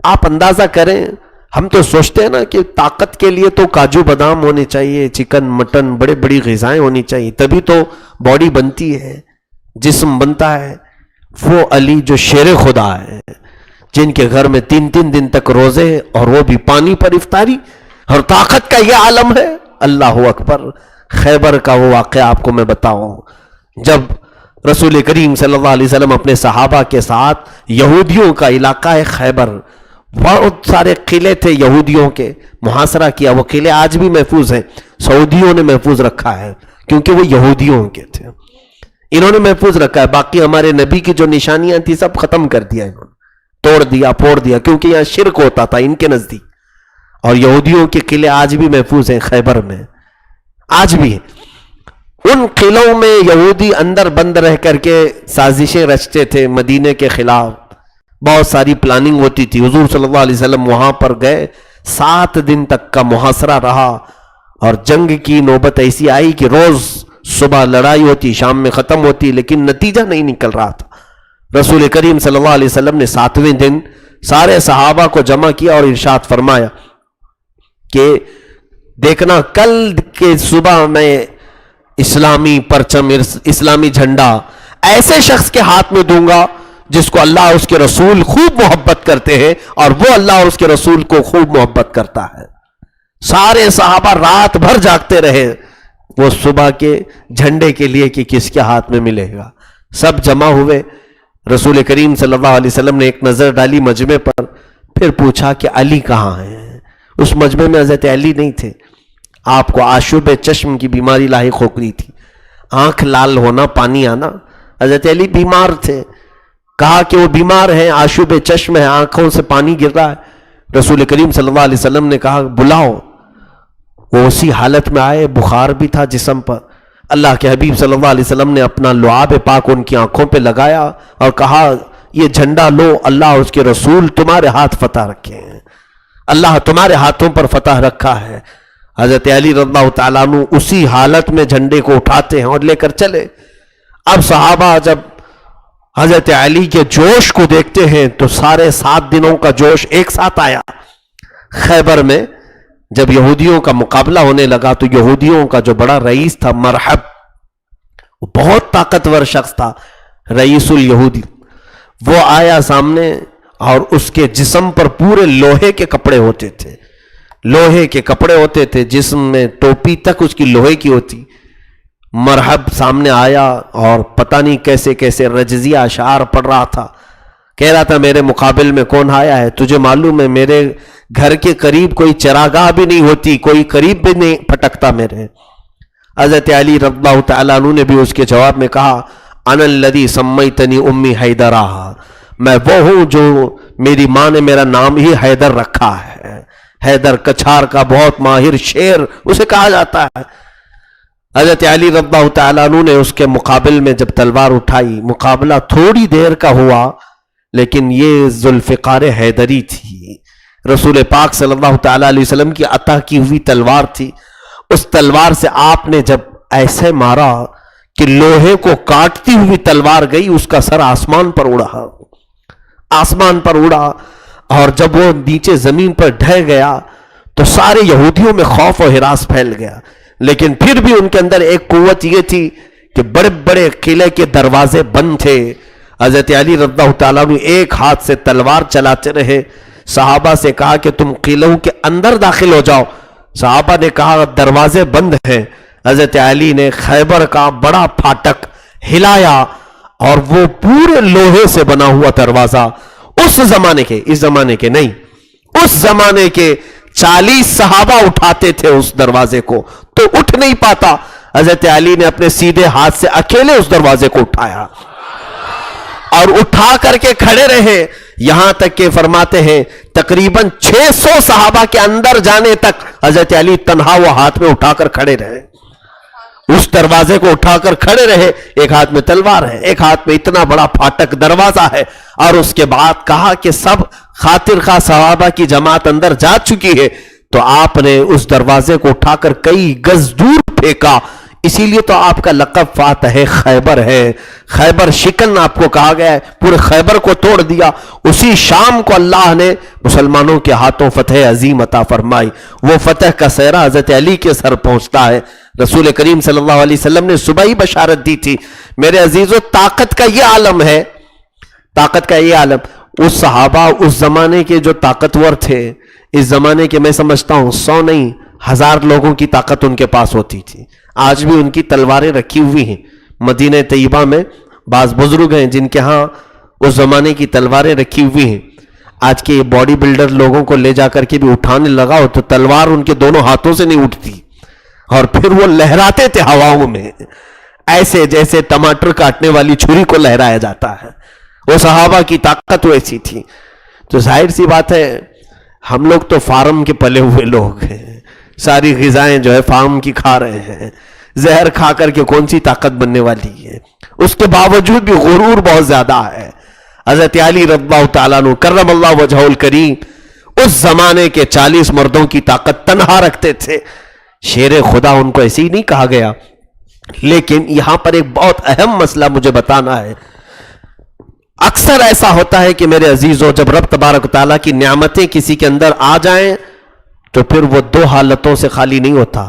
آپ اندازہ کریں، ہم تو سوچتے ہیں نا کہ طاقت کے لیے تو کاجو بادام ہونے چاہیے، چکن مٹن، بڑے بڑی غذائیں ہونی چاہیے، تبھی تو باڈی بنتی ہے، جسم بنتا ہے۔ وہ علی جو شیر خدا ہے، جن کے گھر میں 3 دن تک روزے اور وہ بھی پانی پر افطاری، اور طاقت کا یہ عالم ہے۔ اللہ اکبر۔ خیبر کا وہ واقعہ آپ کو میں بتاؤں، جب رسول کریم صلی اللہ علیہ وسلم اپنے صحابہ کے ساتھ، یہودیوں کا علاقہ ہے خیبر، بہت سارے قلعے تھے یہودیوں کے، محاصرہ کیا، وہ قلعے آج بھی محفوظ ہیں، سعودیوں نے محفوظ رکھا ہے کیونکہ وہ یہودیوں کے تھے، انہوں نے محفوظ رکھا ہے۔ باقی ہمارے نبی کی جو نشانیاں تھی سب ختم کر دیا انہوں نے، توڑ دیا، پھوڑ دیا، کیونکہ یہاں شرک ہوتا تھا ان کے نزدیک، اور یہودیوں کے قلعے آج بھی محفوظ ہیں خیبر میں، آج بھی۔ ان قلعوں میں یہودی اندر بند رہ کر کے سازشیں رچتے تھے مدینے کے خلاف، بہت ساری پلاننگ ہوتی تھی۔ حضور صلی اللہ علیہ وسلم وہاں پر گئے، 7 دن تک کا محاصرہ رہا، اور جنگ کی نوبت ایسی آئی کہ روز صبح لڑائی ہوتی، شام میں ختم ہوتی، لیکن نتیجہ نہیں نکل رہا تھا۔ رسول کریم صلی اللہ علیہ وسلم نے 7ویں دن سارے صحابہ کو جمع کیا اور ارشاد فرمایا کہ دیکھنا کل کے صبح میں اسلامی پرچم، اسلامی جھنڈا ایسے شخص کے ہاتھ میں دوں گا جس کو اللہ اور اس کے رسول خوب محبت کرتے ہیں، اور وہ اللہ اور اس کے رسول کو خوب محبت کرتا ہے۔ سارے صحابہ رات بھر جاگتے رہے وہ صبح کے جھنڈے کے لیے کہ کس کے ہاتھ میں ملے گا۔ سب جمع ہوئے، رسول کریم صلی اللہ علیہ وسلم نے ایک نظر ڈالی مجمع پر، پھر پوچھا کہ علی کہاں ہیں؟ اس مجمع میں حضرت علی نہیں تھے، آپ کو آشوب چشم کی بیماری لاحق ہو گئی تھی، آنکھ لال ہونا، پانی آنا، حضرت علی بیمار تھے، کہا کہ وہ بیمار ہیں، آشوب چشم ہے، آنکھوں سے پانی گر رہا ہے۔ رسول کریم صلی اللہ علیہ وسلم نے کہا بلاؤ، وہ اسی حالت میں آئے، بخار بھی تھا جسم پر۔ اللہ کے حبیب صلی اللہ علیہ وسلم نے اپنا لعاب پاک ان کی آنکھوں پہ لگایا اور کہا یہ جھنڈا لو، اللہ اور اس کے رسول تمہارے ہاتھ فتح رکھے ہیں، اللہ تمہارے ہاتھوں پر فتح رکھا ہے۔ حضرت علی رضی اللہ تعالیٰ عنہ اسی حالت میں جھنڈے کو اٹھاتے ہیں اور لے کر چلے۔ اب صحابہ جب حضرت علی کے جوش کو دیکھتے ہیں تو سارے 7 دنوں کا جوش ایک ساتھ آیا۔ خیبر میں جب یہودیوں کا مقابلہ ہونے لگا تو یہودیوں کا جو بڑا رئیس تھا مرحب، وہ بہت طاقتور شخص تھا، رئیس الیہودی، وہ آیا سامنے، اور اس کے جسم پر پورے لوہے کے کپڑے ہوتے تھے، لوہے کے کپڑے ہوتے تھے، جسم میں ٹوپی تک اس کی لوہے کی ہوتی۔ مرحب سامنے آیا اور پتہ نہیں کیسے کیسے رجزیہ اشعار پڑھ رہا تھا، کہہ رہا تھا میرے مقابل میں کون آیا ہے؟ تجھے معلوم ہے میرے گھر کے قریب کوئی چراگاہ بھی نہیں ہوتی، کوئی قریب بھی نہیں پھٹکتا میرے۔ حضرت علی رضی اللہ تعالیٰ عنہ نے بھی اس کے جواب میں کہا انا الذی سمیتنی امی حیدرہ، میں وہ ہوں جو میری ماں نے میرا نام ہی حیدر رکھا ہے۔ حیدر کچھار کا بہت ماہر شیر اسے کہا جاتا ہے۔ حضرت علی رضی اللہ تعالیٰ عنہ نے اس کے مقابل میں جب تلوار اٹھائی، مقابلہ تھوڑی دیر کا ہوا، لیکن یہ ذوالفقار حیدری تھی، رسول پاک صلی اللہ تعالیٰ علیہ وسلم کی عطا کی ہوئی تلوار تھی۔ اس تلوار سے آپ نے جب ایسے مارا کہ لوہے کو کاٹتی ہوئی تلوار گئی، اس کا سر آسمان پر اڑا، آسمان پر اڑا، اور جب وہ نیچے زمین پر ڈھہ گیا تو سارے یہودیوں میں خوف و ہراس پھیل گیا۔ لیکن پھر بھی ان کے اندر ایک قوت یہ تھی کہ بڑے بڑے قلعے کے دروازے بند تھے۔ حضرت علی رضی اللہ تعالیٰ عنہ ایک ہاتھ سے تلوار چلاتے رہے، صحابہ سے کہا کہ تم قلعوں کے اندر داخل ہو جاؤ، صحابہ نے کہا دروازے بند ہیں۔ حضرت علی نے خیبر کا بڑا پھاٹک ہلایا اور وہ پورے لوہے سے بنا ہوا دروازہ، اس زمانے کے، اس زمانے کے نہیں، اس زمانے کے 40 صحابہ اٹھاتے تھے اس دروازے کو تو اٹھ نہیں پاتا، حضرت علی نے اپنے سیدھے ہاتھ سے اکیلے اس دروازے کو اٹھایا اور اٹھا کر کے کھڑے رہے، یہاں تک کہ فرماتے ہیں تقریباً 600 صحابہ کے اندر جانے تک حضرت علی تنہا وہ ہاتھ میں اٹھا کر کھڑے رہے، اس دروازے کو اٹھا کر کھڑے رہے، ایک ہاتھ میں تلوار ہے، ایک ہاتھ میں اتنا بڑا پھاٹک دروازہ ہے، اور اس کے بعد کہا کہ سب خاطر خواہ صحابہ کی جماعت اندر جا چکی ہے، تو آپ نے اس دروازے کو اٹھا کر کئی گز دور پھینکا، اسی لیے تو آپ کا لقب فاتح خیبر ہے. خیبر شکن آپ کو کہا گیا ہے. پورے خیبر کو توڑ دیا. اسی شام کو اللہ نے مسلمانوں کے ہاتھوں فتح عظیم عطا فرمائی. وہ فتح کا سہرا حضرت علی کے سر پہنچتا ہے. رسول کریم صلی اللہ علیہ وسلم نے صبح ہی بشارت دی تھی. میرے عزیزو، طاقت کا یہ عالم ہے، طاقت کا یہ عالم. اس صحابہ اس زمانے کے جو طاقتور تھے، اس زمانے کے میں سمجھتا ہوں 100 نہیں 1000 لوگوں کی طاقت ان کے پاس ہوتی تھی. آج بھی ان کی تلواریں رکھی ہوئی ہیں. مدینہ طیبہ میں بعض بزرگ ہیں جن کے ہاں اس زمانے کی تلواریں رکھی ہوئی ہیں. آج کے باڈی بلڈر لوگوں کو لے جا کر کے بھی اٹھانے لگاؤ تو تلوار ان کے دونوں ہاتھوں سے نہیں اٹھتی، اور پھر وہ لہراتے تھے ہواؤں میں، ایسے جیسے ٹماٹر کاٹنے والی چھری کو لہرایا جاتا ہے. وہ صحابہ کی طاقت ویسی تھی. تو ظاہر سی بات ہے ہم لوگ تو فارم کے پلے ہوئے لوگ ہیں، ساری غذائیں جو ہے فارم کی کھا رہے ہیں. زہر کھا کر کے کون سی طاقت بننے والی ہے؟ اس کے باوجود بھی غرور بہت زیادہ ہے. حضرت علی رضی اللہ تعالیٰ عنہ کرم اللہ وجہہ الکریم اس زمانے کے 40 مردوں کی طاقت تنہا رکھتے تھے. شیر خدا ان کو ایسے ہی نہیں کہا گیا. لیکن یہاں پر ایک بہت اہم مسئلہ مجھے بتانا ہے. اکثر ایسا ہوتا ہے کہ میرے عزیزو، جب رب تبارک و تعالیٰ کی نعمتیں کسی کے اندر آ جائیں تو پھر وہ 2 حالتوں سے خالی نہیں ہوتا.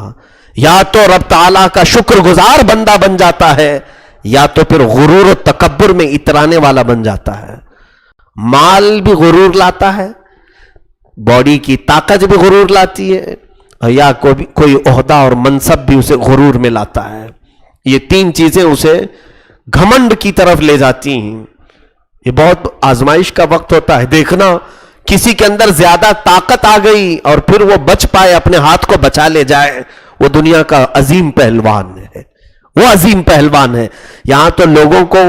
یا تو رب تعالیٰ کا شکر گزار بندہ بن جاتا ہے، یا تو پھر غرور و تکبر میں اترانے والا بن جاتا ہے. مال بھی غرور لاتا ہے، باڈی کی طاقت بھی غرور لاتی ہے، یا کوئی عہدہ اور منصب بھی اسے غرور میں لاتا ہے. یہ 3 چیزیں اسے گھمنڈ کی طرف لے جاتی ہیں. یہ بہت آزمائش کا وقت ہوتا ہے. دیکھنا کسی کے اندر زیادہ طاقت آ گئی اور پھر وہ بچ پائے، اپنے ہاتھ کو بچا لے جائے، وہ دنیا کا عظیم پہلوان ہے. وہ عظیم پہلوان ہے. یہاں تو لوگوں کو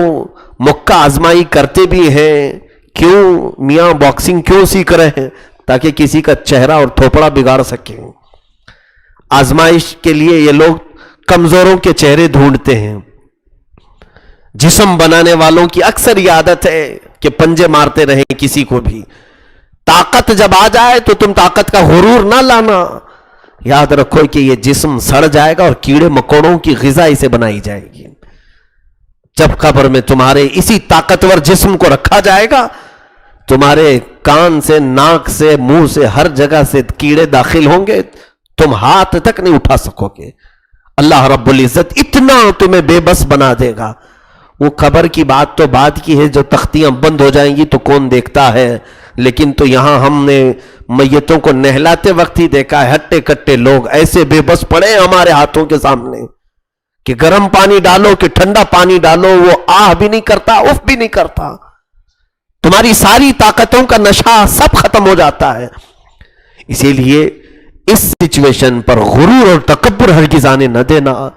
مکہ آزمائی کرتے بھی ہیں. کیوں میاں باکسنگ کیوں سیکھ رہے ہیں؟ تاکہ کسی کا چہرہ اور تھوپڑا بگاڑ سکیں. آزمائش کے لیے یہ لوگ کمزوروں کے چہرے ڈھونڈتے ہیں. جسم بنانے والوں کی اکثر یہ عادت ہے کہ پنجے مارتے رہیں کسی کو بھی. طاقت جب آ جائے تو تم طاقت کا غرور نہ لانا. یاد رکھو کہ یہ جسم سڑ جائے گا اور کیڑے مکوڑوں کی غذا اسے بنائی جائے گی. جب قبر میں تمہارے اسی طاقتور جسم کو رکھا جائے گا، تمہارے کان سے، ناک سے، منہ سے، ہر جگہ سے کیڑے داخل ہوں گے، تم ہاتھ تک نہیں اٹھا سکو گے. اللہ رب العزت اتنا تمہیں بے بس بنا دے گا. وہ قبر کی بات تو بعد کی ہے، جو تختیاں بند ہو جائیں گی تو کون دیکھتا ہے. لیکن تو یہاں ہم نے میتوں کو نہلاتے وقت ہی دیکھا ہے. ہٹے کٹے لوگ ایسے بے بس پڑے ہمارے ہاتھوں کے سامنے کہ گرم پانی ڈالو کہ ٹھنڈا پانی ڈالو، وہ آہ بھی نہیں کرتا، اف بھی نہیں کرتا. تمہاری ساری طاقتوں کا نشہ سب ختم ہو جاتا ہے. اسی لیے اس سچویشن پر غرور اور تکبر ہرگز آنے نہ دینا.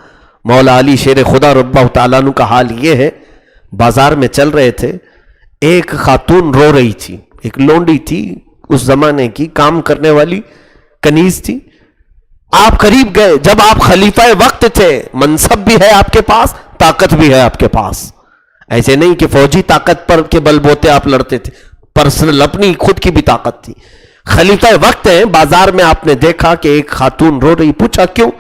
مولا علی شیر خدا رضی اللہ تعالیٰ عنہ کا حال یہ ہے، بازار میں چل رہے تھے، ایک خاتون رو رہی تھی. ایک لونڈی تھی اس زمانے کی، کام کرنے والی کنیز تھی. آپ قریب گئے. جب آپ خلیفہ وقت تھے، منصب بھی ہے آپ کے پاس، طاقت بھی ہے آپ کے پاس. ایسے نہیں کہ فوجی طاقت پر کے بل بوتے آپ لڑتے تھے، پرسنل اپنی خود کی بھی طاقت تھی. خلیفہ وقت ہے، بازار میں آپ نے دیکھا کہ ایک خاتون رو رہی. پوچھا کیوں؟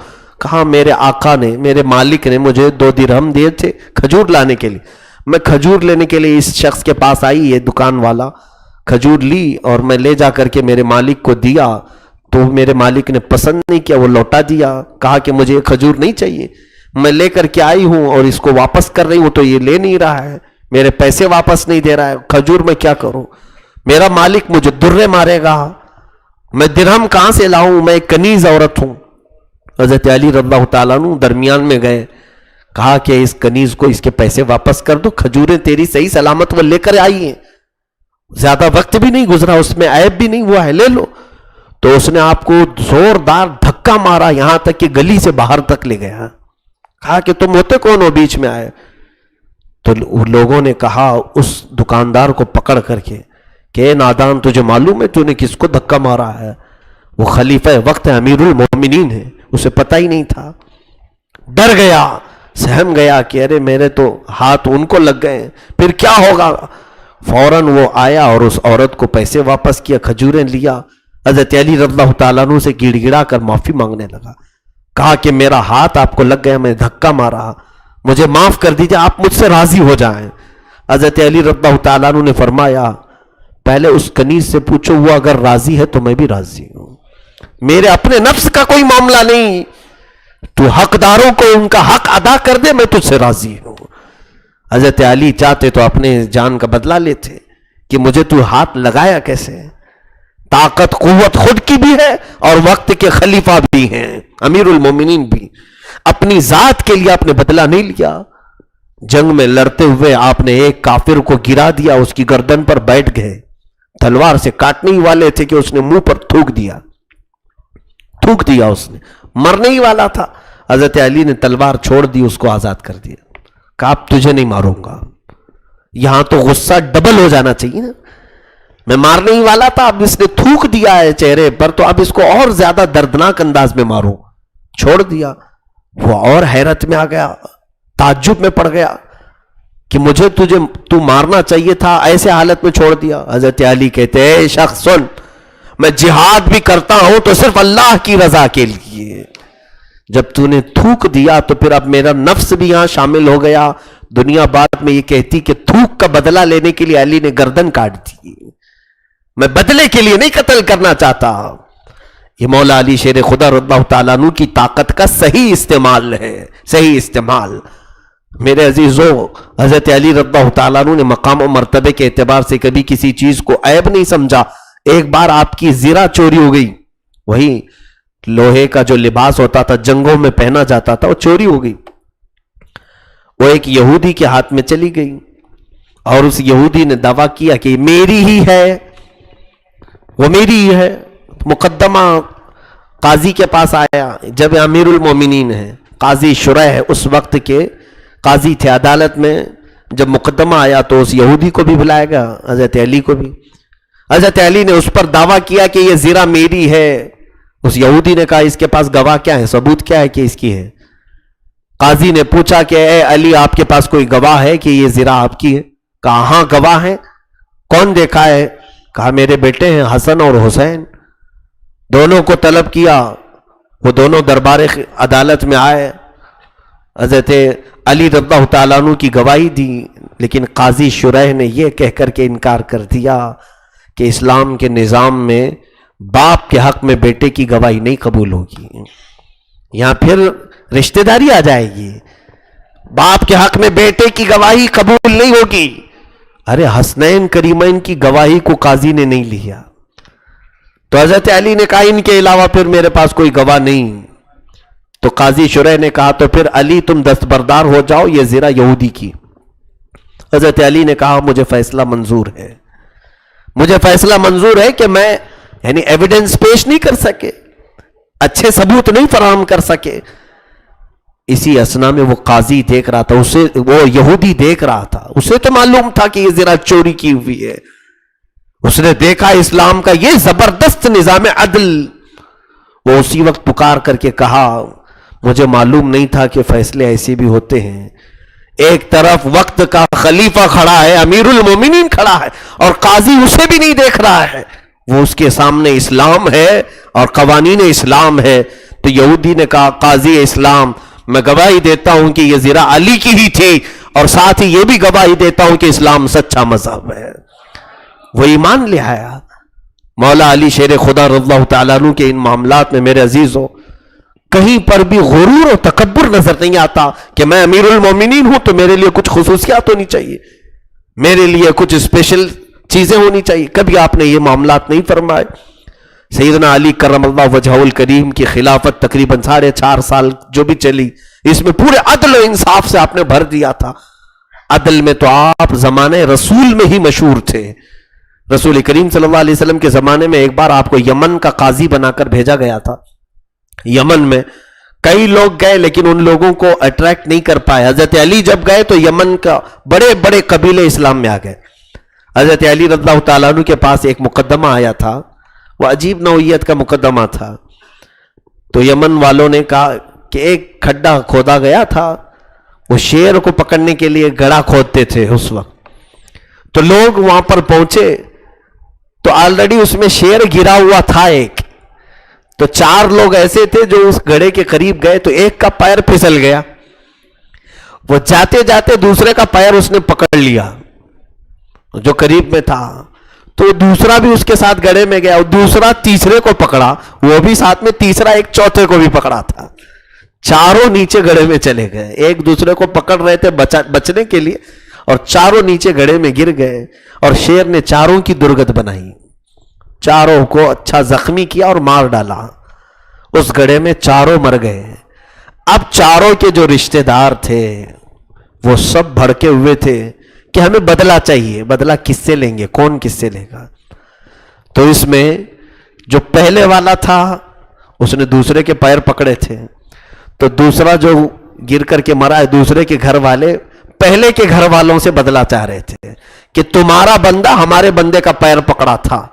کہا میرے آقا نے، میرے مالک نے مجھے 2 درہم دیے تھے کھجور لانے کے لیے. میں کھجور لینے کے لیے اس شخص کے پاس آئی. یہ دکان والا کھجور لی اور میں لے جا کر کے میرے مالک کو دیا تو میرے مالک نے پسند نہیں کیا، وہ لوٹا دیا. کہا کہ مجھے یہ کھجور نہیں چاہیے، میں لے کر کے آئی ہوں اور اس کو واپس کر رہی ہوں تو یہ لے نہیں رہا ہے، میرے پیسے واپس نہیں دے رہا ہے. کھجور میں کیا کروں؟ میرا مالک مجھے درے مارے گا، میں درہم کہاں سے لاؤں؟ میں ایک کنیز عورت ہوں. حضرت علی رضی اللہ تعالیٰ عنہ درمیان میں گئے. کہا کہ اس کنیز کو اس کے پیسے واپس کر دو، کھجوریں تیری صحیح سلامت وہ لے کر آئی ہیں، زیادہ وقت بھی نہیں گزرا، اس میں عیب بھی نہیں ہوا ہے، لے لو. تو اس نے آپ کو زوردار دھکا مارا، یہاں تک کہ گلی سے باہر تک لے گیا. کہا کہ تم ہوتے کون ہو بیچ میں آئے؟ تو لوگوں نے کہا اس دکاندار کو پکڑ کر کے کہ نادان، تجھے معلوم ہے تو نے کس کو دھکا مارا ہے؟ وہ خلیفہ وقت ہے، امیر المومنین ہے، اسے پتہ ہی نہیں تھا. ڈر گیا، سہم گیا کہ ارے میرے تو ہاتھ ان کو لگ گئے، پھر کیا ہوگا. فوراً وہ آیا اور اس عورت کو پیسے واپس کیا، کھجوریں لیا. حضرت علی رضی اللہ تعالیٰ عنہ سے گڑ گڑا کر معافی مانگنے لگا. کہا کہ میرا ہاتھ آپ کو لگ گیا، میں دھکا مارا، مجھے معاف کر دیجیے، آپ مجھ سے راضی ہو جائیں۔ حضرت علی رضی اللہ تعالیٰ عنہ نے فرمایا پہلے اس کنیز سے پوچھو وہ اگر راضی ہے تو میں بھی راضی ہوں، میرے اپنے نفس کا کوئی معاملہ نہیں، تو حقداروں کو ان کا حق ادا کر دے، میں تجھ سے راضی ہوں۔ حضرت علی چاہتے تو اپنے جان کا بدلہ لیتے کہ مجھے تو ہاتھ لگایا کیسے؟ طاقت قوت خود کی بھی ہے اور وقت کے خلیفہ بھی ہیں، امیر المومنین بھی، اپنی ذات کے لیے آپ نے بدلہ نہیں لیا۔ جنگ میں لڑتے ہوئے آپ نے ایک کافر کو گرا دیا، اس کی گردن پر بیٹھ گئے، تلوار سے کاٹنے ہی والے تھے کہ اس نے منہ پر تھوک دیا، اس نے مرنے ہی والا تھا۔ حضرت علی نے تلوار چھوڑ دی، اس کو آزاد کر دیا، کہا اب تجھے نہیں ماروں گا۔ یہاں تو غصہ ڈبل ہو جانا چاہیے نا، میں مارنے ہی والا تھا، اب اس نے تھوک دیا ہے چہرے پر، تو اب اس کو اور زیادہ دردناک انداز میں ماروں، چھوڑ دیا۔ وہ اور حیرت میں آ گیا، تعجب میں پڑ گیا کہ مجھے تو مارنا چاہیے تھا، ایسے حالت میں چھوڑ دیا۔ حضرت علی کہتے ہیں اے شخص سن، میں جہاد بھی کرتا ہوں تو صرف اللہ کی رضا کے لیے، جب تو نے تھوک دیا تو پھر اب میرا نفس بھی یہاں شامل ہو گیا۔ دنیا بعد میں یہ کہتی کہ تھوک کا بدلہ لینے کے لیے علی نے گردن کاٹ دی، میں بدلے کے لیے نہیں قتل کرنا چاہتا۔ یہ مولا علی شیر خدا رضی اللہ تعالیٰ عنہ کی طاقت کا صحیح استعمال ہے، صحیح استعمال۔ میرے عزیزوں، حضرت علی رضی اللہ تعالیٰ عنہ نے مقام و مرتبے کے اعتبار سے کبھی کسی چیز کو عیب نہیں سمجھا۔ ایک بار آپ کی زرہ چوری ہو گئی، وہی لوہے کا جو لباس ہوتا تھا جنگوں میں پہنا جاتا تھا، وہ چوری ہو گئی، وہ ایک یہودی کے ہاتھ میں چلی گئی، اور اس یہودی نے دعویٰ کیا کہ میری ہی ہے، وہ میری ہی ہے۔ مقدمہ قاضی کے پاس آیا، جب امیر المومنین ہے قاضی شریح اس وقت کے قاضی تھے عدالت میں، جب مقدمہ آیا تو اس یہودی کو بھی بلایا گیا، حضرت علی کو بھی۔ حضرت علی نے اس پر دعویٰ کیا کہ یہ زرہ میری ہے۔ اس یہودی نے کہا اس کے پاس گواہ کیا ہے، ثبوت کیا ہے کہ اس کی ہے؟ قاضی نے پوچھا کہ اے علی آپ کے پاس کوئی گواہ ہے کہ یہ زرہ آپ کی ہے؟ کہا ہاں گواہ ہے۔ کون دیکھا ہے؟ کہا میرے بیٹے ہیں حسن اور حسین۔ دونوں کو طلب کیا، وہ دونوں دربار عدالت میں آئے، حضرت علی رضی اللہ تعالیٰ عنہ کی گواہی دی، لیکن قاضی شریح نے یہ کہہ کر کے انکار کر دیا کہ اسلام کے نظام میں باپ کے حق میں بیٹے کی گواہی نہیں قبول ہوگی، یہاں پھر رشتہ داری آ جائے گی، باپ کے حق میں بیٹے کی گواہی قبول نہیں ہوگی۔ ارے حسنین کریمین کی گواہی کو قاضی نے نہیں لیا، تو حضرت علی نے کہا ان کے علاوہ پھر میرے پاس کوئی گواہ نہیں۔ تو قاضی شریح نے کہا تو پھر علی تم دستبردار ہو جاؤ، یہ زرہ یہودی کی۔ حضرت علی نے کہا مجھے فیصلہ منظور ہے، مجھے فیصلہ منظور ہے کہ میں یعنی ایویڈنس پیش نہیں کر سکے، اچھے ثبوت نہیں فراہم کر سکے۔ اسی اسنا میں وہ قاضی دیکھ رہا تھا، وہ یہودی دیکھ رہا تھا، اسے تو معلوم تھا کہ یہ زرہ چوری کی ہوئی ہے، اس نے دیکھا اسلام کا یہ زبردست نظام عدل۔ وہ اسی وقت پکار کر کے کہا مجھے معلوم نہیں تھا کہ فیصلے ایسے بھی ہوتے ہیں، ایک طرف وقت کا خلیفہ کھڑا ہے، امیر المومنین کھڑا ہے، اور قاضی اسے بھی نہیں دیکھ رہا ہے، وہ اس کے سامنے اسلام ہے اور قوانین اسلام ہے۔ تو یہودی نے کہا قاضی اسلام میں گواہی دیتا ہوں کہ یہ زرہ علی کی ہی تھی، اور ساتھ ہی یہ بھی گواہی دیتا ہوں کہ اسلام سچا مذہب ہے۔ وہ ایمان لے آیا۔ مولا علی شیر خدا رضی اللہ تعالیٰ عنہ کے ان معاملات میں میرے عزیزوں کہیں پر بھی غرور و تکبر نظر نہیں آتا کہ میں امیر المومنین ہوں تو میرے لیے کچھ خصوصیات ہونی چاہیے، میرے لیے کچھ اسپیشل چیزیں ہونی چاہیے، کبھی آپ نے یہ معاملات نہیں فرمائے۔ سیدنا علی کرم اللہ وجہہ الکریم کی خلافت تقریباً 4.5 سال جو بھی چلی، اس میں پورے عدل و انصاف سے آپ نے بھر دیا تھا۔ عدل میں تو آپ زمانے رسول میں ہی مشہور تھے، رسول کریم صلی اللہ علیہ وسلم کے زمانے میں ایک بار آپ کو یمن کا قاضی بنا کر بھیجا گیا تھا۔ یمن میں کئی لوگ گئے لیکن ان لوگوں کو اٹریکٹ نہیں کر پائے۔ حضرت علی جب گئے تو یمن کا بڑے بڑے قبیلے اسلام میں آ گئے۔ حضرت علی رضی اللہ تعالیٰ عنہ کے پاس ایک مقدمہ آیا تھا، وہ عجیب نوعیت کا مقدمہ تھا۔ تو یمن والوں نے کہا کہ ایک کھڈا کھودا گیا تھا، وہ شیر کو پکڑنے کے لیے گڑھا کھودتے تھے اس وقت، تو لوگ وہاں پر پہنچے تو آلریڈی اس میں شیر گرا ہوا تھا ایک، تو 4 لوگ ایسے تھے جو اس گڑھے کے قریب گئے تو ایک کا پیر پھسل گیا. وہ جاتے جاتے دوسرے کا پیر اس نے پکڑ لیا جو قریب میں تھا. تو دوسرا بھی اس کے ساتھ گڑھے میں گیا اور دوسرا تیسرے کو پکڑا, وہ بھی ساتھ میں, تیسرا ایک چوتھے کو بھی پکڑا تھا. چاروں نیچے گڑھے میں چلے گئے, ایک دوسرے کو پکڑ رہے تھے بچنے کے لیے, اور چاروں نیچے گڑھے میں گر گئے. اور شیر نے چاروں کی درگت بنائی, چاروں کو اچھا زخمی کیا اور مار ڈالا. اس گڑھے میں چاروں مر گئے. اب چاروں کے جو رشتہ دار تھے وہ سب بھڑکے ہوئے تھے کہ ہمیں بدلہ چاہیے, بدلہ کس سے لیں گے, کون کس سے لے گا. تو اس میں جو پہلے والا تھا اس نے دوسرے کے پیر پکڑے تھے, تو دوسرا جو گر کر کے مرا ہے, دوسرے کے گھر والے پہلے کے گھر والوں سے بدلہ چاہ رہے تھے کہ تمہارا بندہ ہمارے بندے کا پیر پکڑا تھا,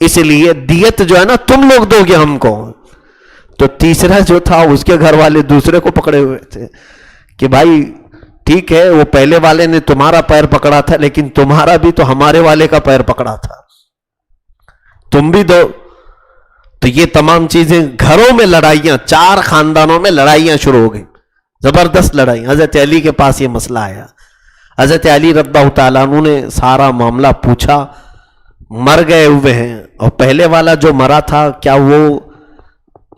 اس لیے دیت جو ہے نا تم لوگ دو گے ہم کو. تو تیسرا جو تھا اس کے گھر والے دوسرے کو پکڑے ہوئے تھے کہ بھائی ٹھیک ہے, وہ پہلے والے نے تمہارا پیر پکڑا تھا لیکن تمہارا بھی تو ہمارے والے کا پیر پکڑا تھا, تم بھی دو. تو یہ تمام چیزیں, گھروں میں لڑائیاں, 4 خاندانوں میں لڑائیاں شروع ہو گئی, زبردست لڑائی. حضرت علی کے پاس یہ مسئلہ آیا. حضرت علی رضی اللہ تعالیٰ عنہ نے سارا معاملہ پوچھا. مر گئے ہوئے ہیں, اور پہلے والا جو مرا تھا کیا وہ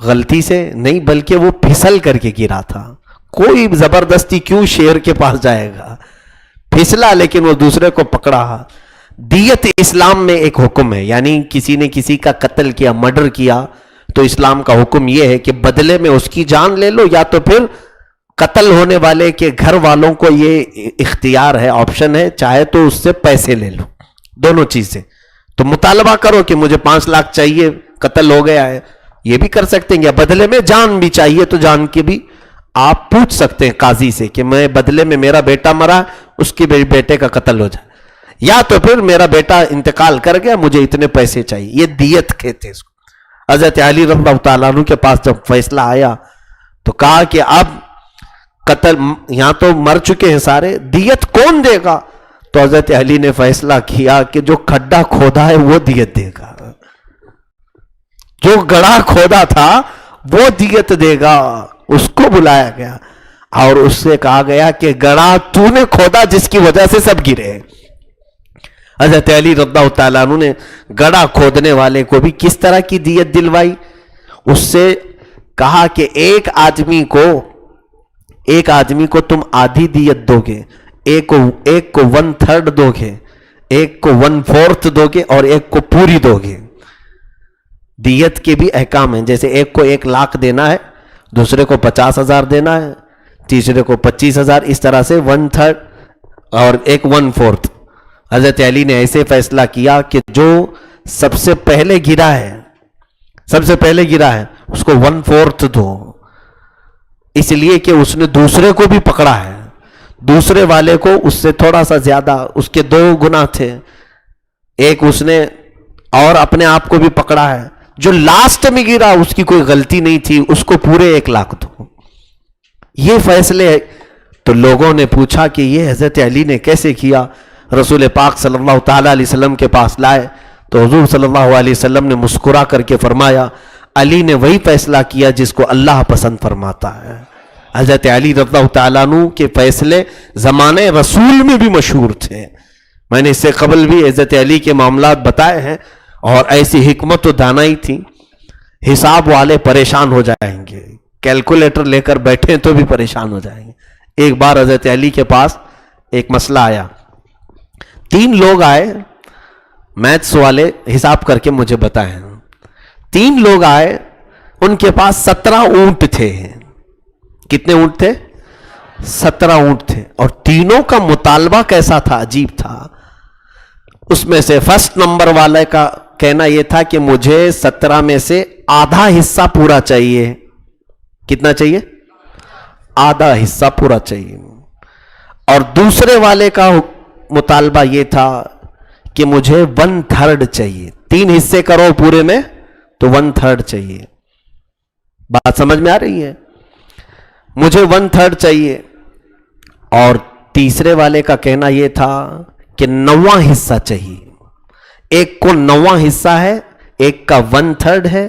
غلطی سے نہیں, بلکہ وہ پھسل کر کے گرا تھا. کوئی زبردستی کیوں شیر کے پاس جائے گا, پھسلا لیکن وہ دوسرے کو پکڑا. دیت اسلام میں ایک حکم ہے, یعنی کسی نے کسی کا قتل کیا, مرڈر کیا, تو اسلام کا حکم یہ ہے کہ بدلے میں اس کی جان لے لو, یا تو پھر قتل ہونے والے کے گھر والوں کو یہ اختیار ہے, آپشن ہے, چاہے تو اس سے پیسے لے لو, دونوں چیزیں. تو مطالبہ کرو کہ مجھے 5 لاکھ چاہیے, قتل ہو گیا ہے, یہ بھی کر سکتے ہیں, یا بدلے میں جان بھی چاہیے تو جان کی بھی آپ پوچھ سکتے ہیں قاضی سے کہ میں بدلے میں میرا بیٹا مرا, اس کے بیٹے کا قتل ہو جائے, یا تو پھر میرا بیٹا انتقال کر گیا, مجھے اتنے پیسے چاہیے. یہ دیت کہتے ہیں اس کو. حضرت علی رضی اللہ تعالیٰ عنہ کے پاس جب فیصلہ آیا تو کہا کہ اب قتل, یہاں تو مر چکے ہیں سارے, دیت کون دے گا؟ تو حضرت علی نے فیصلہ کیا کہ جو کھڈا کھودا ہے وہ دیت دے گا, جو گڑھا کھودا تھا وہ دیت دے گا. اس کو بلایا گیا اور اس سے کہا گیا کہ گڑھا تو نے کھودا جس کی وجہ سے سب گرے. حضرت علی رضی اللہ تعالیٰ عنہ نے گڑھا کھودنے والے کو بھی کس طرح کی دیت دلوائی. اس سے کہا کہ ایک آدمی کو تم آدھی دیت دو گے, ایک کو 1/3 دو گے, ایک کو 1/4 دو گے, اور ایک کو پوری دو گے. دیت کے بھی احکام ہیں, جیسے ایک کو 1 لاکھ دینا ہے, دوسرے کو 50,000 دینا ہے, تیسرے کو 25,000, اس طرح سے 1/3 اور ایک 1/4. حضرت علی نے ایسے فیصلہ کیا کہ جو سب سے پہلے گرا ہے اس کو 1/4 دو, اس لیے کہ اس نے دوسرے کو بھی پکڑا ہے, دوسرے والے کو اس سے تھوڑا سا زیادہ, اس کے 2 گنا تھے, ایک اس نے اور اپنے آپ کو بھی پکڑا ہے. جو لاسٹ میں گرا اس کی کوئی غلطی نہیں تھی, اس کو پورے 1 لاکھ دو. یہ فیصلے. تو لوگوں نے پوچھا کہ یہ حضرت علی نے کیسے کیا؟ رسول پاک صلی اللہ تعالیٰ علیہ وسلم کے پاس لائے تو حضور صلی اللہ علیہ وسلم نے مسکرا کر کے فرمایا, علی نے وہی فیصلہ کیا جس کو اللہ پسند فرماتا ہے. حضرت علی رضی اللہ تعالیٰ عنہ کے فیصلے زمانے رسول میں بھی مشہور تھے. میں نے اس سے قبل بھی حضرت علی کے معاملات بتائے ہیں, اور ایسی حکمت و دانائی تھی, حساب والے پریشان ہو جائیں گے, کیلکولیٹر لے کر بیٹھیں تو بھی پریشان ہو جائیں گے. ایک بار حضرت علی کے پاس ایک مسئلہ آیا, 3 لوگ آئے, میتھس والے حساب کر کے مجھے بتائیں, 3 لوگ آئے, ان کے پاس 17 اونٹ تھے. کتنے اونٹ تھے؟ 17 اونٹ تھے, اور تینوں کا مطالبہ کیسا تھا؟ عجیب تھا. اس میں سے فرسٹ نمبر والے کا کہنا یہ تھا کہ مجھے 17 میں سے آدھا حصہ پورا چاہیے. کتنا چاہیے؟ آدھا حصہ پورا چاہیے. اور دوسرے والے کا مطالبہ یہ تھا کہ مجھے 1/3 چاہیے. 3 حصے کرو پورے میں تو 1/3 چاہیے. بات سمجھ میں آ رہی ہے؟ مجھے 1/3 چاہیے. اور تیسرے والے کا کہنا یہ تھا کہ 9واں حصہ چاہیے. ایک کو 9واں حصہ ہے, ایک کا 1/3 ہے,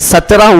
17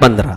15।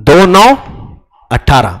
2 9 18,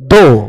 2।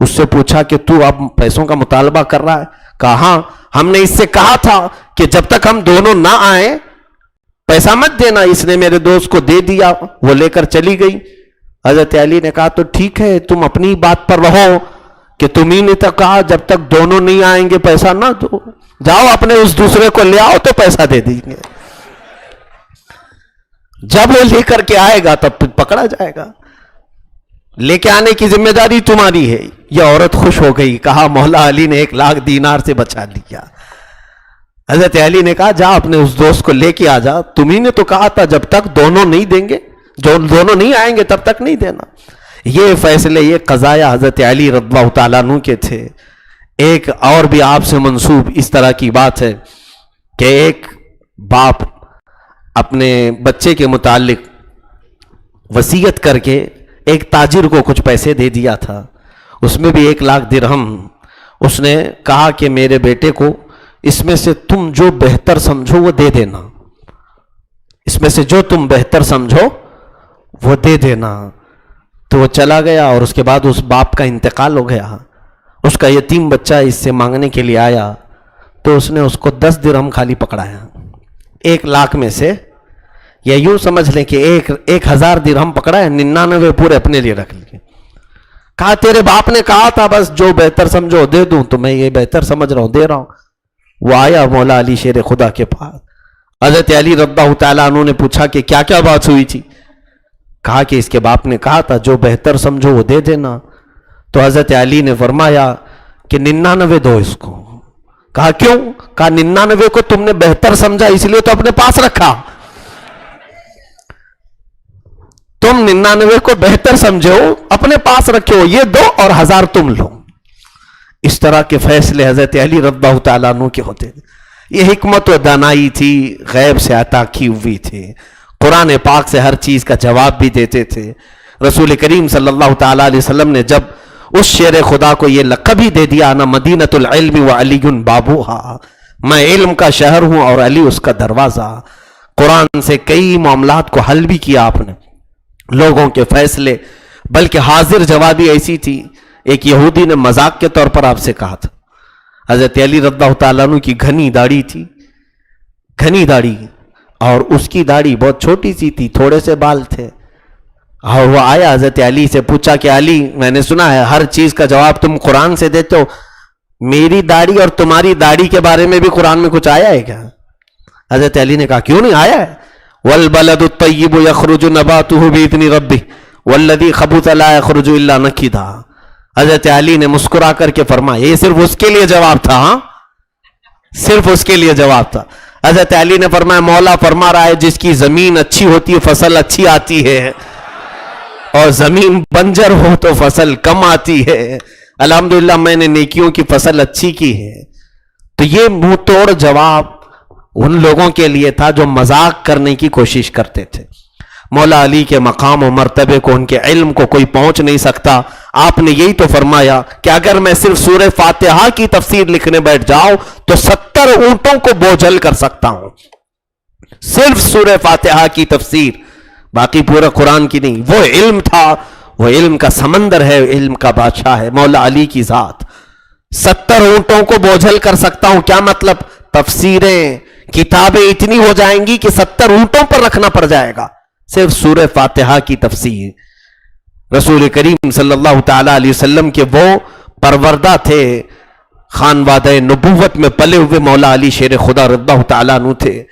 اس سے پوچھا کہ تو اب پیسوں کا مطالبہ کر رہا ہے؟ کہا ہاں، ہم نے اس سے کہا تھا کہ جب تک ہم دونوں نہ آئیں پیسہ مت دینا، اس نے میرے دوست کو دے دیا، وہ لے کر چلی گئی۔ حضرت علی نے کہا تو ٹھیک ہے، تم اپنی بات پر رہو کہ تمہیں نے تو کہا جب تک دونوں نہیں آئیں گے پیسہ نہ دو، جاؤ اپنے اس دوسرے کو لے آؤ تو پیسہ دے دیں گے، جب وہ لے کر کے آئے گا تب پکڑا جائے گا، لے کے آنے کی ذمہ داری تمہاری ہے۔ یہ عورت خوش ہو گئی، کہا مولا علی نے 1,00,000 دینار سے بچا لیا۔ حضرت علی نے کہا جا اپنے اس دوست کو لے کے آ جا، تمہیں نے تو کہا تھا جب تک دونوں نہیں دیں گے، جو دونوں نہیں آئیں گے تب تک نہیں دینا۔ یہ فیصلے، یہ قضایا حضرت علی رضی اللہ تعالیٰ عنہ کے تھے۔ ایک اور بھی آپ سے منسوب اس طرح کی بات ہے کہ ایک باپ اپنے بچے کے متعلق وصیت کر کے ایک تاجر کو کچھ پیسے دے دیا تھا، اس میں بھی 1,00,000 درہم۔ اس نے کہا کہ میرے بیٹے کو اس میں سے تم جو بہتر سمجھو وہ دے دینا، اس میں سے جو تم بہتر سمجھو وہ دے دینا۔ تو وہ چلا گیا اور اس کے بعد اس باپ کا انتقال ہو گیا۔ اس کا یتیم بچہ اس سے مانگنے کے لیے آیا تو اس نے اس کو 10 درہم خالی پکڑایا 1,00,000 میں سے، یا یوں سمجھ لیں کہ 1,000 درہم پکڑایا، 99 پورے اپنے لیے رکھ لیے۔ کہا تیرے باپ نے کہا تھا بس جو بہتر سمجھو دے دوں، تو میں یہ بہتر سمجھ رہا ہوں دے رہا ہوں۔ وہ آیا مولا علی شیر خدا کے پاس، حضرت علی رضی اللہ تعالیٰ عنہ نے پوچھا کہ کیا کیا بات ہوئی تھی؟ کہا کہ اس کے باپ نے کہا تھا جو بہتر سمجھو وہ دے دینا۔ تو حضرت علی نے فرمایا کہ 99 دو اس کو۔ کہا کیوں؟ کہا 99 کو تم نے بہتر سمجھا اس لیے تو اپنے پاس رکھا، تم 99 کو بہتر سمجھو اپنے پاس رکھو، یہ دو اور 1000 تم لو۔ اس طرح کے فیصلے حضرت علی رضی اللہ تعالیٰ عنہ کے ہوتے تھے۔ یہ حکمت و دانائی تھی، غیب سے عطا کی ہوئی تھی۔ قرآن پاک سے ہر چیز کا جواب بھی دیتے تھے۔ رسول کریم صلی اللہ تعالیٰ علیہ وسلم نے جب اس شیر خدا کو یہ لقب ہی دے دیا، انا مدینۃ العلم وعلی بابوہا، میں علم کا شہر ہوں اور علی اس کا دروازہ۔ قرآن سے کئی معاملات کو حل بھی کیا آپ نے، لوگوں کے فیصلے، بلکہ حاضر جوابی ایسی تھی۔ ایک یہودی نے مذاق کے طور پر آپ سے کہا تھا، حضرت علی رضی اللہ تعالیٰ عنہ کی گھنی داڑھی تھی، گھنی داڑھی، اور اس کی داڑھی بہت چھوٹی سی تھی، تھوڑے سے بال تھے، اور وہ آیا حضرت علی سے پوچھا کہ علی میں نے سنا ہے ہر چیز کا جواب تم قرآن سے دیتے ہو، میری داڑھی اور تمہاری داڑھی کے بارے میں بھی قرآن میں کچھ آیا ہے کیا؟ حضرت علی نے کہا کیوں نہیں آیا ہے، والبلد الطیب یخرج نباتہ باذن ربہ والذی خبث لا یخرج الا نکدا۔ حضرت علی نے مسکرا کر کے فرمایا، یہ صرف اس کے لیے جواب تھا، ہاں صرف اس کے لیے جواب تھا۔ حضرت علی نے فرمایا مولا فرما رہا ہے جس کی زمین اچھی ہوتی ہے فصل اچھی آتی ہے، اور زمین بنجر ہو تو فصل کم آتی ہے۔ الحمدللہ میں نے نیکیوں کی فصل اچھی کی ہے۔ تو یہ منہ توڑ جواب ان لوگوں کے لیے تھا جو مذاق کرنے کی کوشش کرتے تھے۔ مولا علی کے مقام و مرتبے کو، ان کے علم کو کوئی پہنچ نہیں سکتا۔ آپ نے یہی تو فرمایا کہ اگر میں صرف سورہ فاتحہ کی تفسیر لکھنے بیٹھ جاؤں تو 70 اونٹوں کو بوجھل کر سکتا ہوں، صرف سورہ فاتحہ کی تفسیر، باقی پورا قرآن کی نہیں۔ وہ علم تھا، وہ علم کا سمندر ہے، علم کا بادشاہ ہے مولا علی کی ذات۔ 70 اونٹوں کو بوجھل کر سکتا ہوں، کیا مطلب؟ تفسیریں، کتابیں اتنی ہو جائیں گی کہ 70 اونٹوں پر رکھنا پڑ جائے گا صرف سورہ فاتحہ کی تفسیر۔ رسول کریم صلی اللہ تعالیٰ علیہ وسلم کے وہ پروردہ تھے، خانوادہ نبوت میں پلے ہوئے مولا علی شیر خدا رضی اللہ تعالیٰ عنہ تھے۔